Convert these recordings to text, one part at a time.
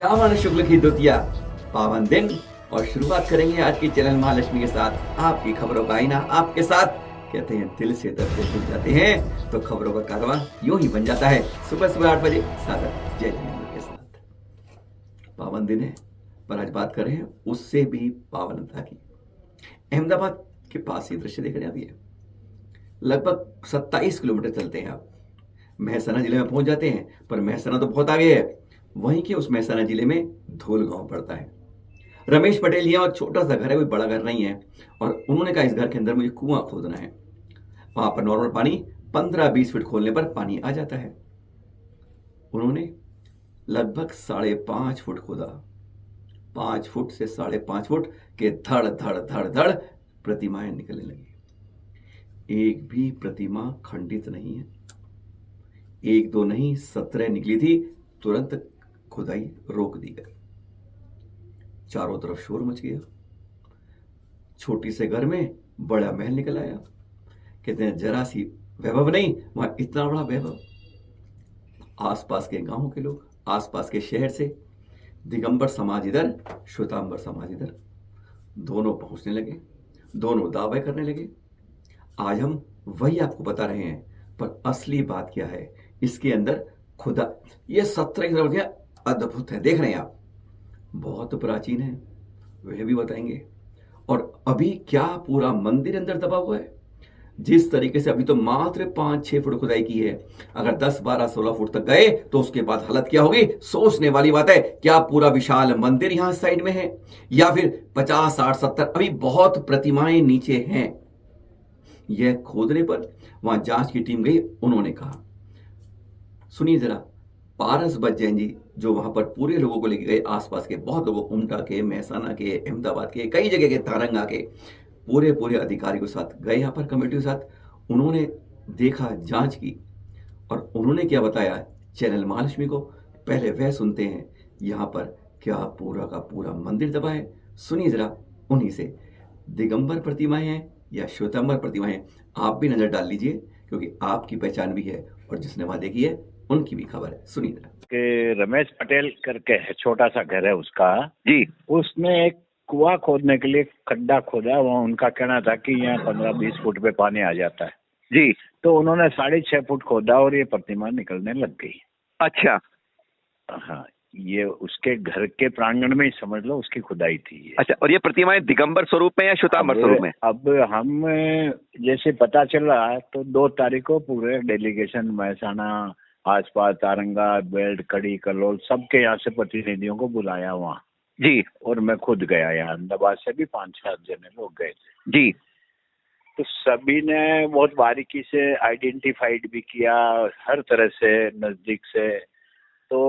श्रावण शुक्ल की द्वितीया पावन दिन और शुरुआत करेंगे आज की चैनल महालक्ष्मी के साथ आपकी खबरों का आईना आपके साथ। कहते हैं दिल से दर्द जुड़ जाते हैं तो खबरों का कारवां यूं ही बन जाता है। सुबह सुबह 8 बजे सादर जय जिनेंद्र के साथ। पावन दिन है पर आज बात कर रहे हैं उससे भी पावनता की। अहमदाबाद के पास ये दृश्य देख रहे हैं। अभी लगभग 27 किलोमीटर चलते हैं आप मेहसाना जिले में पहुंच जाते हैं, पर मेहसाना तो बहुत आगे है। वहीं के उस मेहसाना जिले में धोल गांव पड़ता है। रमेश पटेल जी और छोटा सा घर है, कोई बड़ा घर नहीं है। और उन्होंने कहा इस घर के अंदर मुझे कुआं खोदना है। वहां पर नॉर्मल पानी 15-20 फीट खोलने पर पानी आ जाता है। उन्होंने लगभग 5.5 फुट खोदा। 5 फुट से 5.5 फुट के धड़ धड़ धड़ धड़ प्रतिमाएं निकलने लगी। एक भी प्रतिमा खंडित नहीं है। एक दो नहीं 17 निकली थी। तुरंत खुदाई रोक दी गई। चारों तरफ शोर मच गया। छोटी से घर में बड़ा महल निकल आया। कहते हैं जरा सी वैभव नहीं, वहां इतना बड़ा वैभव। आसपास के गांवों के लोग, आसपास के शहर से दिगंबर समाज इधर, श्वेतांबर समाज इधर, दोनों पहुंचने लगे, दोनों दावे करने लगे। आज हम वही आपको बता रहे हैं, पर असली बात क्या है इसके अंदर खुदा। ये 17 अद्भुत है, देख रहे हैं आप, बहुत प्राचीन है, वह भी बताएंगे। और अभी क्या पूरा मंदिर अंदर दबा हुआ है। जिस तरीके से अभी तो मात्र 5-6 फुट खुदाई की है, अगर 10-12-16 फुट तक गए तो उसके बाद हालत क्या होगी, सोचने वाली बात है। क्या पूरा विशाल मंदिर यहां साइड में है, या फिर 50, 60, 70 अभी बहुत प्रतिमाएं नीचे हैं। यह खोदने पर वहां जांच की टीम गई। उन्होंने कहा, सुनिए जरा, पारस बच्चन जी जो वहां पर पूरे लोगों को लेके गए, आसपास के बहुत लोगों, उमटा के, मेहसाना के, अहमदाबाद के, कई जगह के, तारंगा के पूरे अधिकारी के साथ गए यहाँ पर, कमेटी के साथ। उन्होंने देखा, जांच की, और उन्होंने क्या बताया चैनल महालक्ष्मी को, पहले वह सुनते हैं। यहाँ पर क्या पूरा का पूरा मंदिर दबा है, सुनिए जरा उन्हीं से। दिगंबर प्रतिमाएं हैं या श्वेतांबर प्रतिमाएं हैं, आप भी नजर डाल लीजिए, क्योंकि आपकी पहचान भी है और जिसने वहां देखी है उनकी भी खबर है। सुनिए जरा। कि रमेश पटेल करके है, छोटा सा घर है उसका जी। उसने एक कुआं खोदने के लिए खड्डा खोदा। वहाँ उनका कहना था कि यहाँ 15-20 फुट पे पानी आ जाता है। जी। तो उन्होंने 6.5 फुट खोदा और ये प्रतिमा निकलने लग गई। अच्छा। हाँ, ये उसके घर के प्रांगण में ही समझ लो उसकी खुदाई थी ये। अच्छा, और ये प्रतिमाएं दिगंबर स्वरूप में या श्वेतांबर स्वरूप में? अब हम जैसे पता चल रहा है तो 2 तारीख को पूरे डेलीगेशन मेहसाना, आसपास, तारंगा, बेल्ट, कड़ी, कलोल, सबके यहाँ से प्रतिनिधियों को बुलाया वहाँ। जी। और मैं खुद गया, यहाँ अहमदाबाद से भी 5-7 जने लोग गए थे। जी। तो सभी ने बहुत बारीकी से आइडेंटिफाइड भी किया, हर तरह से नजदीक से। तो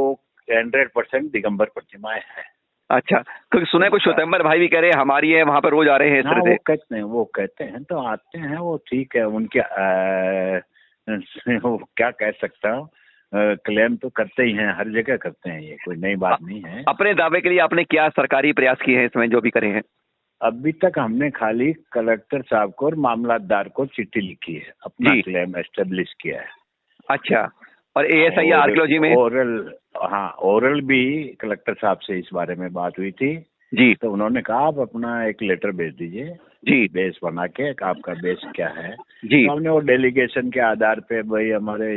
100% दिगंबर प्रतिमाएं हैं। अच्छा, क्योंकि सुना है कुछ श्वेतांबर भाई भी कह रहे हैं हमारी है, वहां पर रोज आ रहे हैं इस हाँ, तरह से। वो कहते हैं तो आते हैं, वो ठीक है। उनके वो क्या कह सकता हूँ, क्लेम तो करते ही हैं, हर जगह करते हैं, ये कोई नई बात नहीं है। अपने दावे के लिए आपने क्या सरकारी प्रयास किए हैं इसमें, जो भी करे हैं? अभी तक हमने खाली कलेक्टर साहब को और मामलतदार को चिट्ठी लिखी है, अपना क्लेम एस्टेब्लिश किया है। अच्छा, और एएसआई आर्कियोलॉजी में ओरल भी कलेक्टर साहब से इस बारे में बात हुई थी जी। तो उन्होंने कहा आप अपना एक लेटर भेज दीजिए जी, बेस बना के, आपका बेस क्या है जी। तो हमने वो डेलीगेशन के आधार पे, भाई हमारे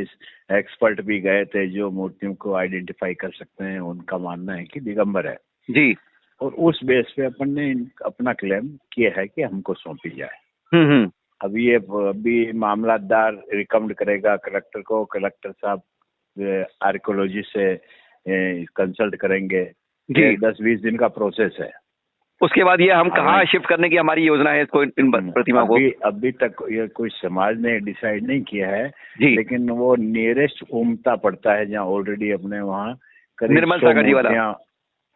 एक्सपर्ट भी गए थे जो मूर्तियों को आइडेंटिफाई कर सकते हैं, उनका मानना है कि दिगंबर है जी। और उस बेस पे अपन ने अपना क्लेम किया है कि हमको सौंपी जाए। अभी मामलतदार रिकमेंड करेगा कलेक्टर को, कलेक्टर साहब आर्कियोलॉजिस्ट से कंसल्ट करेंगे। 10-20 दिन का प्रोसेस है। उसके बाद ये हम कहाँ शिफ्ट करने की हमारी योजना है इसको, इन प्रतिमा को? अभी तक ये कोई समाज ने डिसाइड नहीं किया है, लेकिन वो नियरेस्ट उमटा पड़ता है जहाँ ऑलरेडी अपने वहाँ निर्मल सागर जी वाला,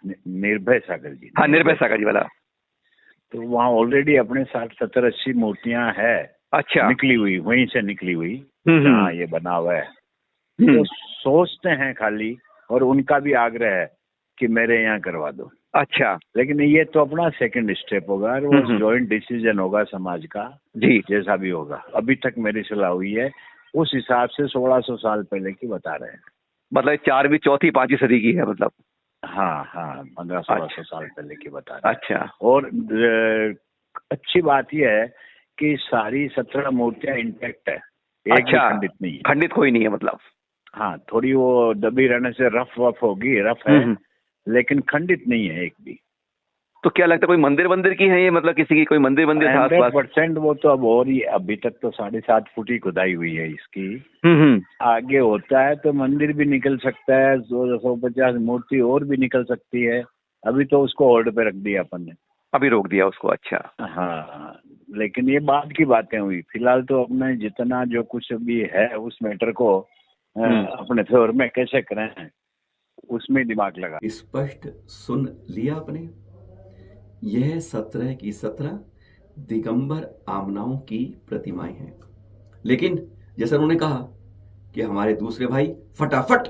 निर्भय सागर जी, हाँ निर्भय सागर जी वाला, तो वहाँ ऑलरेडी अपने 60-70-80 मूर्तियां है। अच्छा, निकली हुई, वहीं से निकली हुई जहाँ ये बना हुआ है। तो सोचते हैं खाली, और उनका भी आग्रह है कि मेरे यहाँ करवा दो। अच्छा, लेकिन ये तो अपना सेकंड स्टेप होगा और वो जॉइंट डिसीजन होगा समाज का, जी जैसा भी होगा। अभी तक मेरी सलाह हुई है उस हिसाब से 1600 साल पहले की बता रहे हैं। मतलब 4वीं, 4वीं, 5वीं सदी की है मतलब। हाँ हाँ, 1500-1600 अच्छा। साल पहले की बता रहे हैं। अच्छा। और अच्छी बात यह है कि सारी 17 मूर्तियां इंटैक्ट है, एक भी अच्छा, खंडित नहीं है। खंडित कोई नहीं है मतलब। हाँ, थोड़ी वो दबी रहने से रफ होगी, रफ है, लेकिन खंडित नहीं है एक भी। तो क्या लगता है कोई मंदिर वंदिर की है ये, मतलब किसी की कोई मंदिर वंदिर था आसपास? 100% वो तो अब और ही, अभी तक तो 7.5 फुट ही खुदाई हुई है इसकी। आगे होता है तो मंदिर भी निकल सकता है, 250 मूर्ति और भी निकल सकती है। अभी तो उसको होल्ड पे रख दिया अपन ने, अभी रोक दिया उसको। अच्छा। हाँ, लेकिन ये बाद की बातें हुई। फिलहाल तो अपने जितना जो कुछ भी है उस मैटर को अपने फेवर में कैसे करें उसमें दिमाग लगा। स्पष्ट सुन लिया आपने। यह 17 की 17 दिगंबर आमनाओं की प्रतिमाएं हैं, लेकिन जैसा उन्होंने कहा कि हमारे दूसरे भाई फटाफट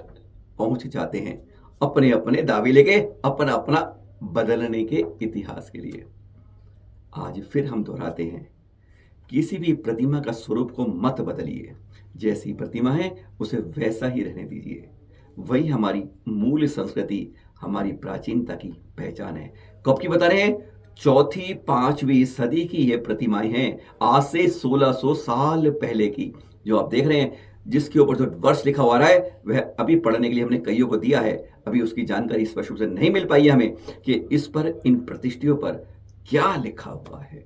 पहुंच जाते हैं अपने अपने दावे लेके, अपना अपना बदलने के इतिहास के लिए। आज फिर हम दोहराते हैं, किसी भी प्रतिमा का स्वरूप को मत बदलिए। जैसी प्रतिमा है उसे वैसा ही रहने दीजिए। वही हमारी मूल संस्कृति, हमारी प्राचीनता की पहचान है। कब की बता रहे हैं? 4वीं-5वीं सदी की ये प्रतिमाएं हैं, आज से 1600 साल पहले की। जो आप देख रहे हैं, जिसके ऊपर जो वर्ष लिखा हुआ रहा है, वह अभी पढ़ने के लिए हमने कईयों को दिया है। अभी उसकी जानकारी स्पष्ट रूप से नहीं मिल पाई है हमें कि इस पर, इन प्रतिष्ठियों पर क्या लिखा हुआ है।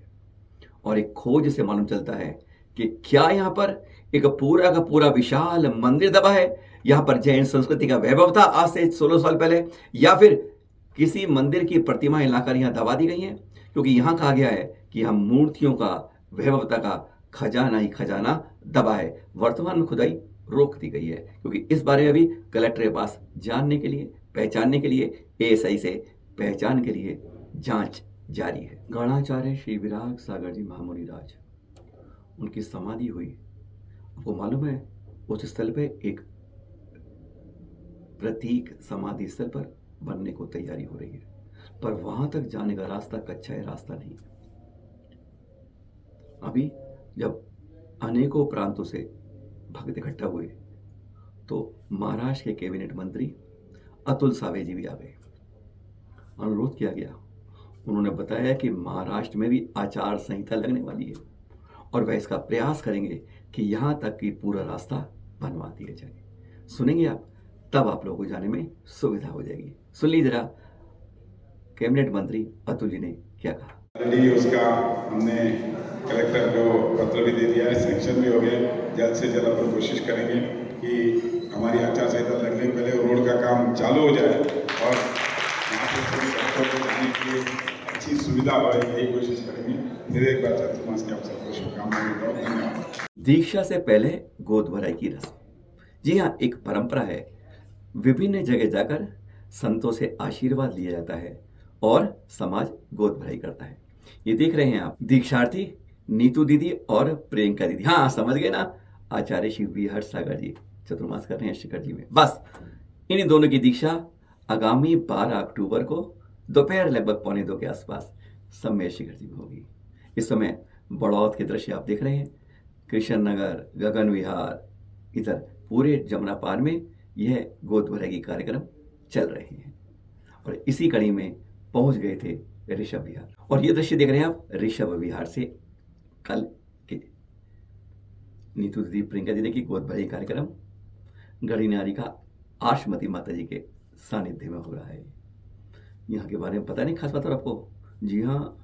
और एक खोज से मालूम चलता है कि क्या यहाँ पर एक पूरा का पूरा विशाल मंदिर दबा है, यहाँ पर जैन संस्कृति का वैभव था आज से 16 साल पहले, या फिर किसी मंदिर की प्रतिमाएं लाकर यहाँ दबा दी गई हैं। क्योंकि यहाँ कहा गया है कि यहाँ मूर्तियों का, वैभवता का खजाना ही खजाना दबा है। वर्तमान में खुदाई रोक दी गई है, क्योंकि इस बारे में भी कलेक्टर के पास जानने के लिए, पहचानने के लिए, ASI से पहचान के लिए जांच जारी है। गणाचार्य श्री विराग सागर जी महामुनि राज, उनकी समाधि हुई। आपको मालूम है, उस स्थल पे एक प्रतीक समाधि स्थल पर बनने को तैयारी हो रही है, पर वहां तक जाने का रास्ता कच्चा है, रास्ता नहीं। अभी जब अनेकों प्रांतों से भक्त इकट्ठा हुए तो महाराष्ट्र के कैबिनेट मंत्री अतुल सावे जी भी आ गए। अनुरोध किया गया, उन्होंने बताया कि महाराष्ट्र में भी आचार संहिता लगने वाली है और वह इसका प्रयास करेंगे कि यहां तक कि पूरा रास्ता बनवा दिया जाए। सुनेंगे आप, तब आप लोगों को जाने में सुविधा हो जाएगी। सुन लीजिए जरा कैबिनेट मंत्री अतुल जी ने क्या कहा। ऑलरेडी उसका हमने कलेक्टर को पत्र भी दे दिया है, सैंक्शन भी हो गया। जल्द से जल्द अपन कोशिश करेंगे कि हमारी आचार संहिता लगने पहले रोड का काम चालू हो जाए और यहाँ पे सभी भक्तों को जाने की अच्छी सुविधा हो, यही कोशिश करेंगे। फिर एक बार चतुर्मास के आप सबको शुभकामनाएं देता हूँ। धन्यवाद। दीक्षा से पहले गोद भराई की रस्म, जी हाँ, एक परंपरा है। विभिन्न जगह जाकर संतों से आशीर्वाद लिया जाता है और समाज गोद भराई करता है। ये देख रहे हैं आप, दीक्षार्थी नीतू दीदी और प्रियंका दीदी। हाँ, समझ गए ना, आचार्य शिव विहार सागर जी चतुर्मास कर रहे हैं शिखर जी में। बस इन दोनों की दीक्षा आगामी 12 अक्टूबर को दोपहर लगभग 1:45 के आसपास समय शिखर जी में होगी। इस समय बड़ौद के दृश्य आप देख रहे हैं, कृष्ण नगर, गगन विहार, इधर पूरे जमुना पार में यह गोद भराई कार्यक्रम चल रहे हैं। और इसी कड़ी में पहुंच गए थे ऋषभ विहार। और ये दृश्य देख रहे हैं आप ऋषभ विहार से कल के नीतू दीदी, प्रियंका दीदी की गोद भराई कार्यक्रम गढ़ी नारी का आशमती माता जी के सानिध्य में हो रहा है। यहाँ के बारे में पता नहीं खास बात और आपको? जी हाँ,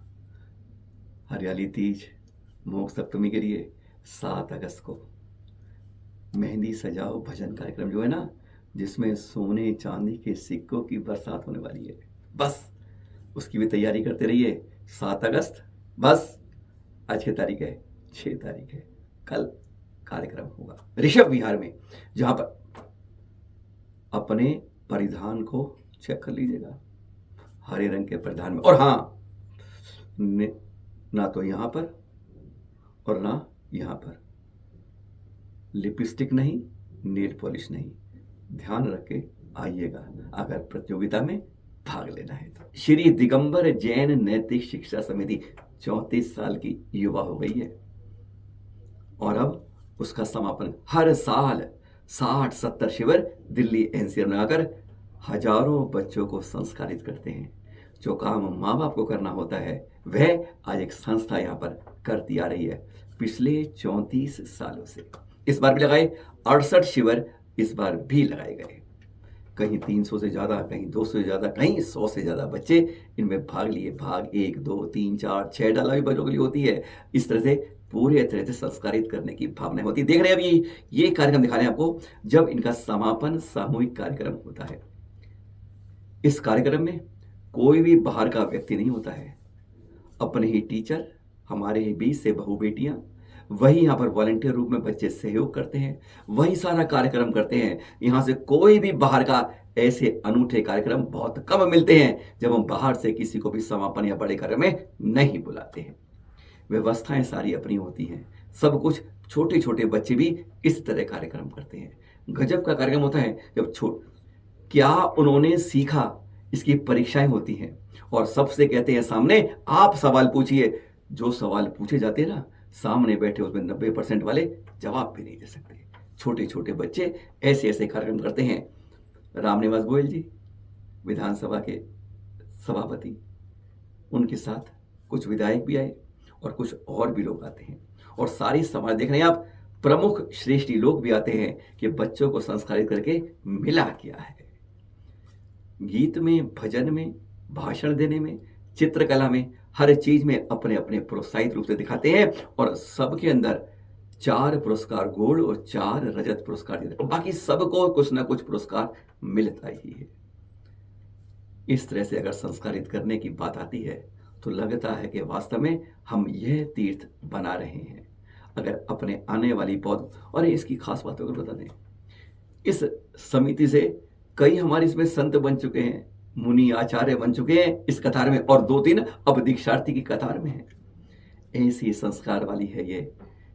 हरियाली तीज, मोक्ष सप्तमी के लिए 7 अगस्त को मेहंदी सजाओ भजन कार्यक्रम जो है ना, जिसमें सोने चांदी के सिक्कों की बरसात होने वाली है, बस उसकी भी तैयारी करते रहिए। 7 अगस्त, बस आज की तारीख है, 6 तारीख है, कल कार्यक्रम होगा ऋषभ विहार में, जहां पर अपने परिधान को चेक कर लीजिएगा, हरे रंग के परिधान में। और हाँ, ना तो यहां पर और ना यहां पर लिपस्टिक नहीं, नेल पॉलिश नहीं, ध्यान रख के आइएगा अगर प्रतियोगिता में भाग लेना है तो। श्री दिगंबर जैन नैतिक शिक्षा समिति 34 साल की युवा हो गई है और अब उसका समापन हर साल 60-70 शिविर दिल्ली NCR में आकर हजारों बच्चों को संस्कारित करते हैं। जो काम माँ बाप को करना होता है वह आज एक संस्था यहाँ पर करती आ रही है पिछले 34 सालों से। इस बार भी लगाए 68 शिविर इस बार भी लगाए गए। कहीं 300 से ज़्यादा, कहीं 200 से ज़्यादा, कहीं 100 से ज़्यादा बच्चे इनमें भाग लिए। भाग 1, 2, 3, 4, 6 डाला भी बच्चों के लिए होती है। इस तरह से पूरे तरह से संस्कारित करने की भावना होती है। देख रहे हैं अभी ये कार्यक्रम दिखा रहे हैं आपको, जब इनका समापन सामूहिक कार्यक्रम होता है। इस कार्यक्रम में कोई भी बाहर का व्यक्ति नहीं होता है। अपने ही टीचर, हमारे ही बीच से बहू बेटियां, वही यहाँ पर वॉलंटियर रूप में बच्चे सहयोग करते हैं, वही सारा कार्यक्रम करते हैं। यहाँ से कोई भी बाहर का ऐसे अनूठे कार्यक्रम बहुत कम मिलते हैं जब हम बाहर से किसी को भी समापन या बड़े कार्यक्रम में नहीं बुलाते हैं। व्यवस्थाएं सारी अपनी होती हैं, सब कुछ। छोटे छोटे बच्चे भी इस तरह कार्यक्रम करते हैं। गजब का कार्यक्रम होता है जब क्या उन्होंने सीखा, इसकी परीक्षाएं होती हैं और सबसे कहते हैं सामने आप सवाल पूछिए। जो सवाल पूछे जाते हैं ना, सामने बैठे उसमें 90% वाले जवाब भी नहीं दे सकते। छोटे छोटे बच्चे ऐसे ऐसे कार्यक्रम करते हैं। रामनिवास गोयल जी विधानसभा के सभापति, उनके साथ कुछ विधायक भी आए और कुछ और भी लोग आते हैं और सारी समाज देख रहे हैं आप, प्रमुख श्रेष्ठी लोग भी आते हैं कि बच्चों को संस्कारित करके मिला क्या है। गीत में, भजन में, भाषण देने में, चित्रकला में, हर चीज में अपने अपने प्रोत्साहित रूप से दिखाते हैं और सबके अंदर 4 पुरस्कार गोल्ड और 4 रजत पुरस्कार देते हैं। बाकी सबको कुछ ना कुछ पुरस्कार मिलता ही है। इस तरह से अगर संस्कारित करने की बात आती है तो लगता है कि वास्तव में हम यह तीर्थ बना रहे हैं। अगर अपने आने वाली पौध, और इसकी खास बातों को बता दें, इस समिति से कई हमारे इसमें संत बन चुके हैं, मुनि आचार्य बन चुके हैं इस कतार में, और 2-3 अब दीक्षार्थी की कतार में हैं। ऐसी संस्कार वाली है ये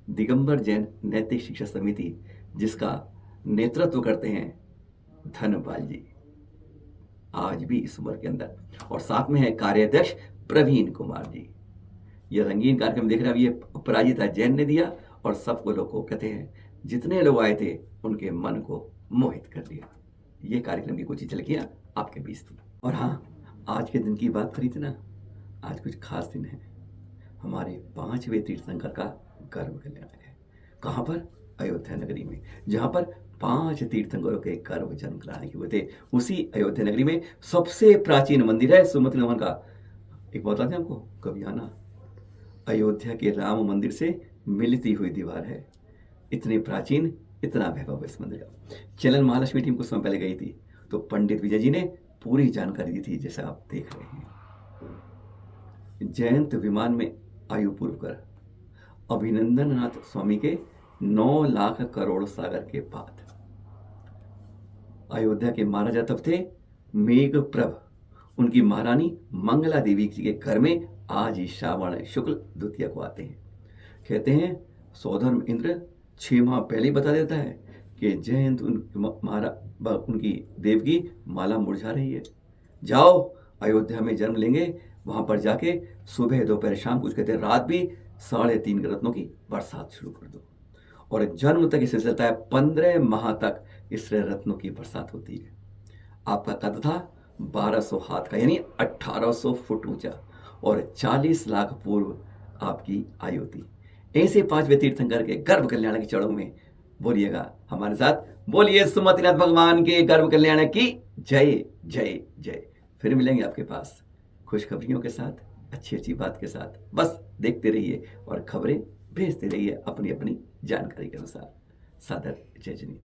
दिगंबर जैन नैतिक शिक्षा समिति, जिसका नेतृत्व करते हैं धनपाल जी आज भी इस उम्र के अंदर, और साथ में है कार्याध्यक्ष प्रवीण कुमार जी। ये रंगीन कार्यक्रम देख रहे हैं, ये अपराजिता जैन ने दिया और सबको लोग को कहते हैं जितने लोग आए थे उनके मन को मोहित कर दिया। ये कार्यक्रम की कुछ ही झलकियां आपके बीच थी। और हाँ, आज के दिन की बात करी थी ना, आज कुछ खास दिन है। हमारे 5वें तीर्थंकर का गर्भ कल्याण है। कहाँ पर? अयोध्या नगरी में, जहाँ पर 5 तीर्थंकरों के गर्भ जन्म कराने के हुए थे। उसी अयोध्या नगरी में सबसे प्राचीन मंदिर है सुमति नवन का। एक बात बताते हैं आपको, कभी आना। अयोध्या के राम मंदिर से मिलती हुई दीवार है। इतने प्राचीन, इतना वैभव इस मंदिर का। चैनल महालक्ष्मी टीम कुछ समय पहले गई थी तो पंडित विजय जी ने पूरी जानकारी दी थी, जैसा आप देख रहे हैं। जयंत विमान में आयु पूर्व कर अभिनंदन नाथ स्वामी के 9 लाख करोड़ सागर के बाद अयोध्या के महाराजा तब थे मेघप्रभ। उनकी महारानी मंगला देवी जी के घर में आज ही श्रावण शुक्ल द्वितीया को आते हैं। कहते हैं सौधर्म इंद्र 6 माह पहले बता देता है कि जयंत उनकी देव की माला मुरझा रही है। जाओ अयोध्या में जन्म लेंगे, वहां पर जाके सुबह दोपहर शाम, कुछ कहते हैं रात भी 3.5 रत्नों की बरसात शुरू कर दो। और जन्म तक इसे चलता है 15 माह तक इस रत्नों की बरसात होती है। आपका कद था 1200 हाथ का, यानी 1800 फुट ऊंचा, और 40 लाख पूर्व आपकी आयु थी। ऐसे 5वें तीर्थंकर के गर्भ कल्याण की चढ़ों में बोलिएगा हमारे साथ, बोलिए सुमतिनाथ भगवान के गर्भ कल्याण की जय जय जय। फिर मिलेंगे आपके पास खुशखबरियों के साथ, अच्छी अच्छी बात के साथ। बस देखते रहिए और खबरें भेजते रहिए अपनी अपनी जानकारी के अनुसार। सादर जय जनी।